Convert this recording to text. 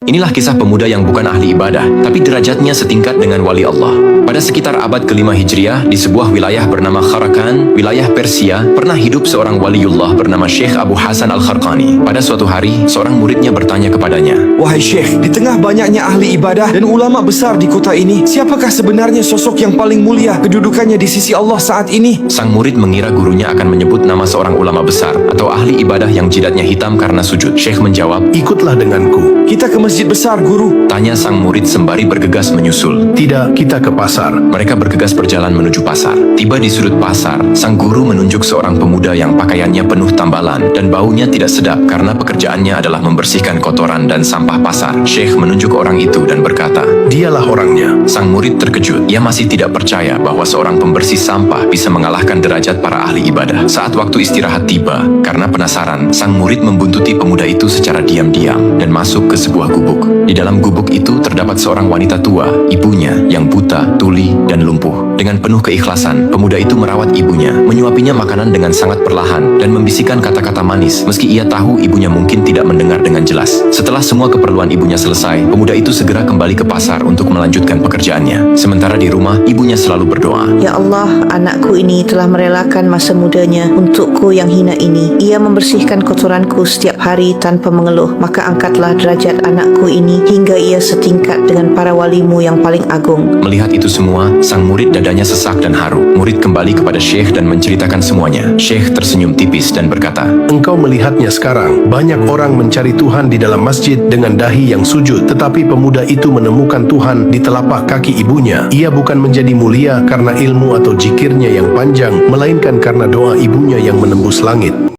Inilah kisah pemuda yang bukan ahli ibadah, tapi derajatnya setingkat dengan wali Allah. Pada sekitar abad ke-5 Hijriah, di sebuah wilayah bernama Kharakan, wilayah Persia, pernah hidup seorang waliullah bernama Syekh Abu Hasan Al-Kharqani. Pada suatu hari, seorang muridnya bertanya kepadanya, "Wahai Syekh, di tengah banyaknya ahli ibadah dan ulama besar di kota ini, siapakah sebenarnya sosok yang paling mulia kedudukannya di sisi Allah saat ini?" Sang murid mengira gurunya akan menyebut nama seorang ulama besar atau ahli ibadah yang jidatnya hitam karena sujud. Syekh menjawab, "Ikutlah denganku." "Kita ke masjid besar, Guru." tanya sang murid sembari bergegas menyusul. "Tidak, kita ke pasar." Mereka bergegas berjalan menuju pasar. Tiba di sudut pasar, sang guru menunjuk seorang pemuda yang pakaiannya penuh tambalan dan baunya tidak sedap karena pekerjaannya adalah membersihkan kotoran dan sampah pasar. Syekh menunjuk orang itu dan berkata, "Dialah orangnya." sang murid terkejut. Ia masih tidak percaya bahwa seorang pembersih sampah bisa mengalahkan derajat para ahli ibadah. Saat waktu istirahat tiba, karena penasaran, sang murid membuntuti pemuda itu secara diam-diam dan masuk ke sebuah gubuk. Di dalam gubuk itu terdapat seorang wanita tua, ibunya yang buta, tuli, dan lumpuh. Dengan penuh keikhlasan, pemuda itu merawat ibunya, menyuapinya makanan dengan sangat perlahan, dan membisikkan kata-kata manis, meski ia tahu ibunya mungkin tidak mendengar dengan jelas. Setelah semua keperluan ibunya selesai, pemuda itu segera kembali ke pasar untuk melanjutkan pekerjaannya. Sementara di rumah, ibunya selalu berdoa, Ya Allah, anakku ini telah merelakan masa mudanya untukku yang hina ini. Ia membersihkan kotoranku setiap hari tanpa mengeluh. Maka angkatlah derajat anakku ini hingga ia setingkat dengan para walimu yang paling agung. Melihat itu semua, sang murid dadanya sesak dan haru. Murid kembali kepada Syekh dan menceritakan semuanya. Syekh tersenyum tipis dan berkata, "Engkau melihatnya sekarang. Banyak orang mencari Tuhan di dalam masjid dengan dahi yang sujud. Tetapi pemuda itu menemukan Tuhan di telapak kaki ibunya. Ia bukan menjadi mulia karena ilmu atau jikirnya yang panjang, melainkan karena doa ibunya yang menembus langit."